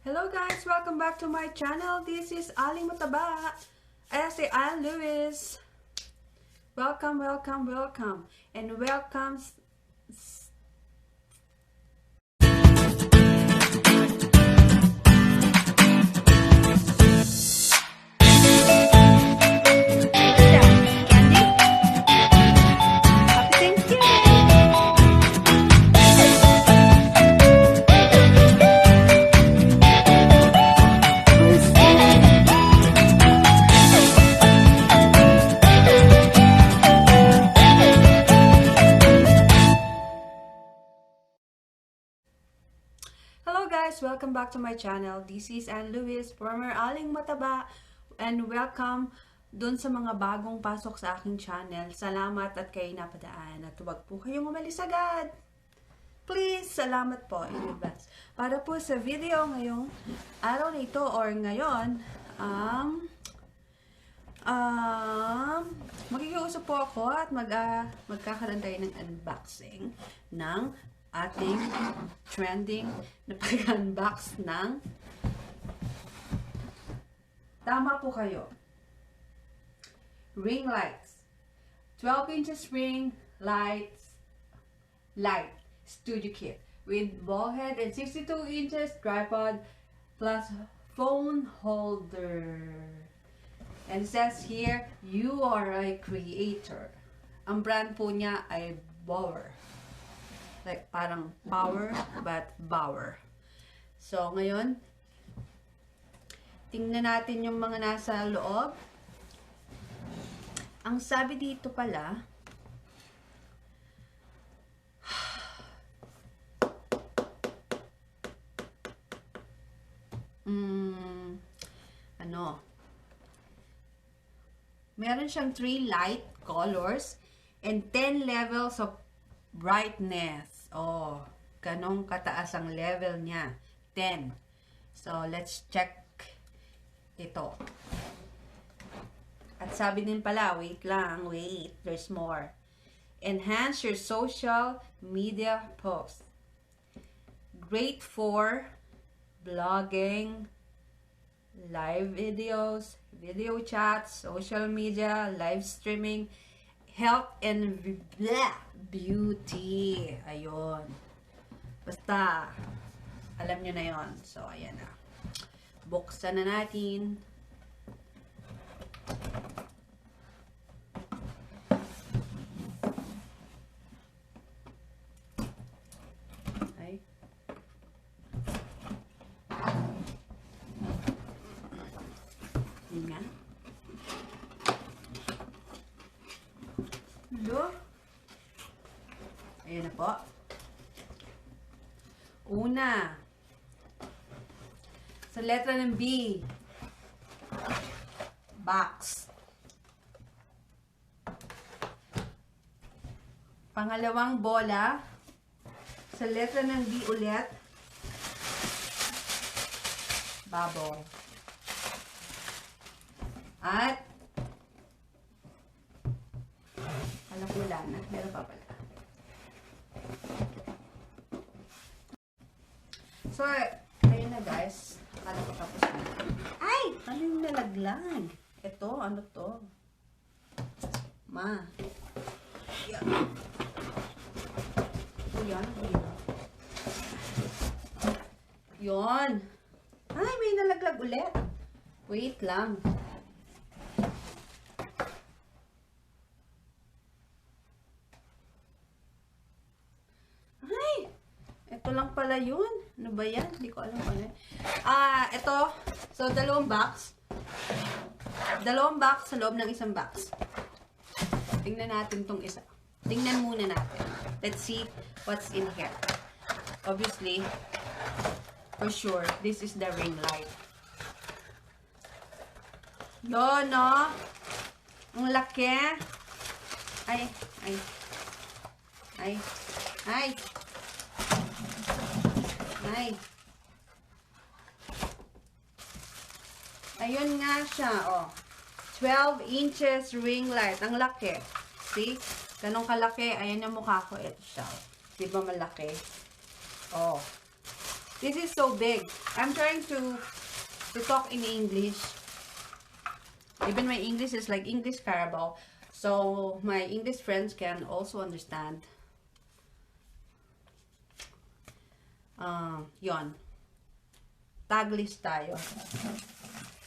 Hello guys, welcome back to my channel. This is Aling Mataba. I say Alan Lewis. Welcome, welcome, welcome. And welcome. Hello guys, welcome back to my channel. This is Ann Lewis, former Aling Mataba, and welcome dun sa mga bagong pasok sa aking channel. Salamat at kayo napadaan at huwag po kayong umalis agad. Please, salamat po in advance. Para po sa video ngayong araw na ito or ngayon, magkikiusap po ako at magkakaroon tayo ng unboxing ng ating trending na pag-unbox ng tama po kayo, ring lights, 12 inches ring light studio kit with ballhead and 62 inches tripod plus phone holder, and it says here, you are a creator. Ang brand po niya ay Bauer. Like, parang power, but Bauer. So, ngayon, tingnan natin yung mga nasa loob. Ang sabi dito pala, meron siyang 3 light colors and 10 levels of brightness. Oh, ganong kataas ang level niya. 10. So, let's check ito. At sabi din pala, wait, there's more. Enhance your social media posts. Great for blogging, live videos, video chats, social media, live streaming, health and beauty. Ayun. Basta, alam nyo na yon. So, ayan na. Buksan na natin. Ay. Yun nga. Hello? Ayan na po. Una, sa letra ng B, box. Pangalawang bola, sa letra ng B ulit, bubble. At, alam ko wala na, meron pa pala. So, ayun na guys. Ano ko tapos na. Ay! Ano yung nalaglag? Ito, ano to? Ma. Yan. Yan. Yun. Ay, may nalaglag ulit. Wait lang. Ay! Ito lang pala yun. Ano ba yan? Hindi ko alam ano. Ito. So, dalawang box. Dalawang box sa loob ng isang box. Tingnan natin tong isa. Tingnan muna natin. Let's see what's in here. Obviously, for sure, this is the ring light. Yun, no? Ang laki. Ay. Ayun nga siya, oh. 12 inches ring light. Ang laki. See? Ganong kalaki. Ayan yung mukha ko. Ito siya. Di ba malaki? Oh. This is so big. I'm trying to talk in English. Even my English is like English Carabao. So, my English friends can also understand. Yon. Taglish tayo.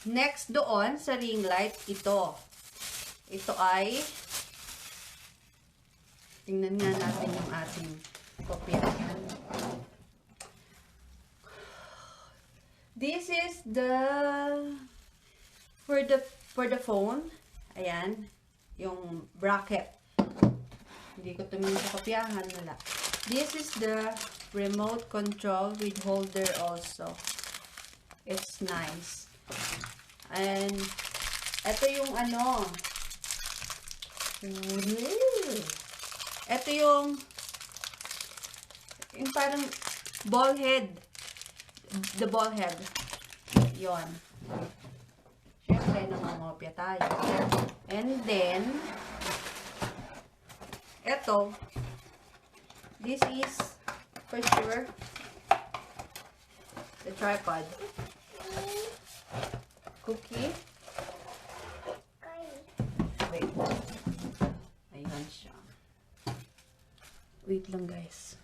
Next doon sa ring light, ito. Ito ay, tingnan nga natin yung ating kopya. This is for the phone. Ayan, yung bracket. Hindi ko tumingin sa kopyahan, wala. This is the remote control with holder also. It's nice. And ito yung ano. Ito yung parang ballhead. The ballhead. Yon. Siyempre, nangangopya tayo. And then, ito, this is, for sure, the tripod. Cookie. Wait. Ayan siya. Wait lang, guys.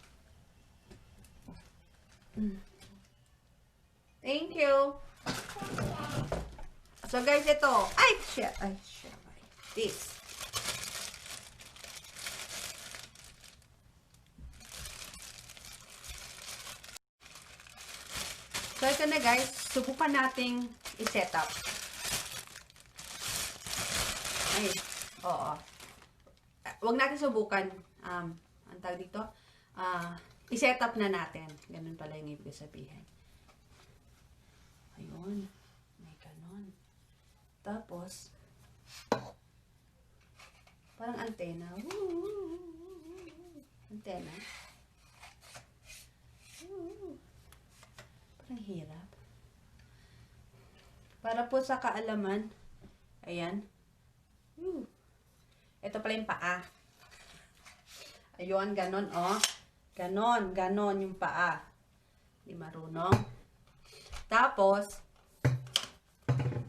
Thank you. So, guys, ito. Ay, shit. This. So, ito na, guys. Subukan nating i-set up. Ay, oo. Huwag natin subukan. Ang tawag dito, i-set up na natin. Ganun pala yung ibig sabihin. Ayun. May ganon. Tapos, parang antena. Antena. Parang hirap. Para po sa kaalaman, ayan. Ito pala yung paa. Ayun, ganon, oh. Ganon yung paa. Di marunong. Tapos,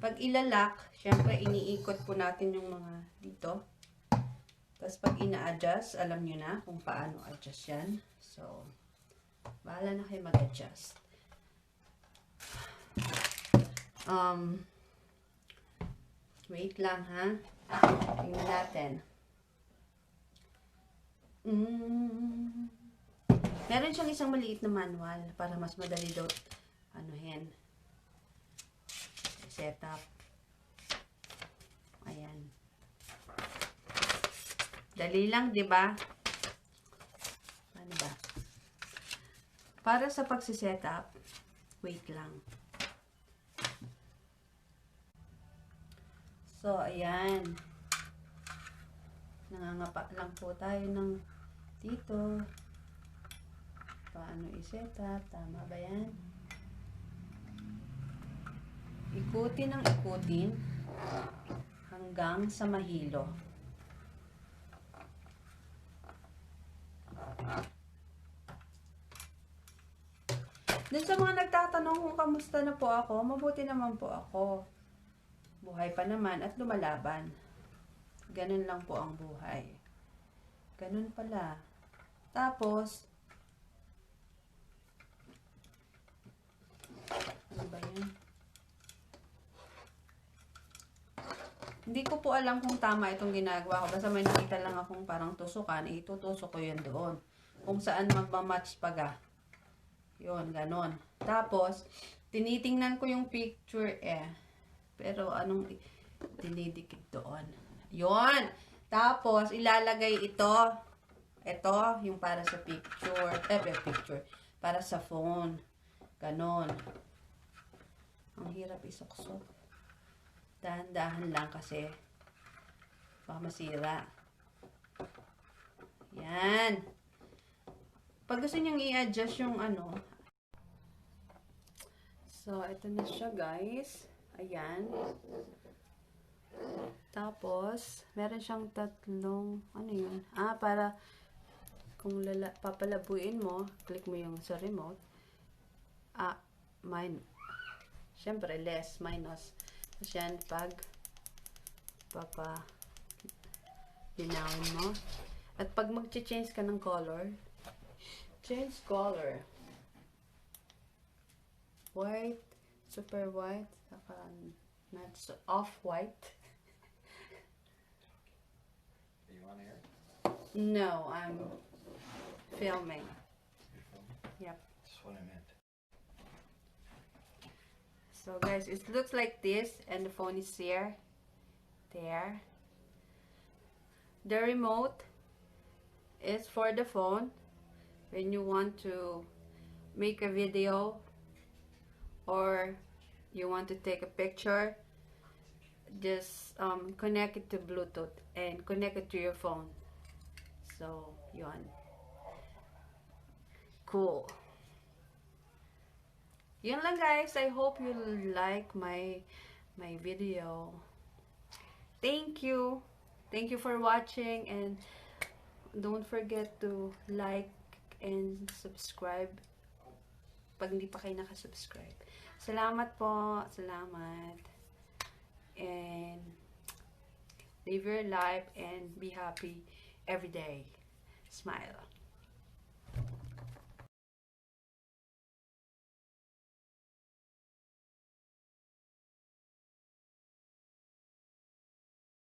pag ilalak, syempre iniikot po natin yung mga dito. Tapos pag ina-adjust, alam nyo na kung paano adjust yan. So, bahala na kayo mag-adjust. Wait lang, ha? Tingnan natin. Meron siyang isang maliit na manual para mas madali daw anuhin. Setup. Ayan. Dali lang, 'di ba? Ano ba? Para sa pagse-setup, wait lang. So, ayan. Nangangapa lang po tayo ng dito. Paano i-setup? Tama ba yan? Ikutin ng ikutin hanggang sa mahilo. Dun sa mga nagtatanong kung kamusta na po ako, mabuti naman po ako. Buhay pa naman at lumalaban. Ganun lang po ang buhay. Ganun pala. Tapos, ano ba yan? Hindi ko po alam kung tama itong ginagawa ko. Basta may nakita lang akong parang tusukan, itutusok ko yun doon. Kung saan magmamatch paga. Yun, ganon. Tapos, tinitingnan ko yung picture pero anong dinidikit doon? Yun! Tapos, ilalagay ito. Ito, yung para sa picture. Picture. Para sa phone. Ganon. Ang hirap isuksok. Dahan-dahan lang kasi baka masira. Yan. Pag gusto niyang i-adjust yung ano. So, ito na siya, guys. Ayan. Tapos, meron siyang tatlong, ano yun? Para kung papalabuin mo, click mo yung sa remote. Mine. Siyempre, less, minus. Tapos yan, linawin mo. At pag mag-change ka ng color, change color. White, super white, saka not so off-white. Are you on air? No, I'm filming. You're filming? Yep. That's what I meant. So guys, it looks like this, and the phone is here. There. The remote is for the phone when you want to make a video or you want to take a picture. Just connect it to Bluetooth and connect it to your phone. So, yun. Cool. Yun lang guys. I hope you like my video. Thank you. Thank you for watching, and don't forget to like and subscribe pag hindi pa kayo nakasubscribe. Salamat po. Salamat. And live your life and be happy every day. Smile.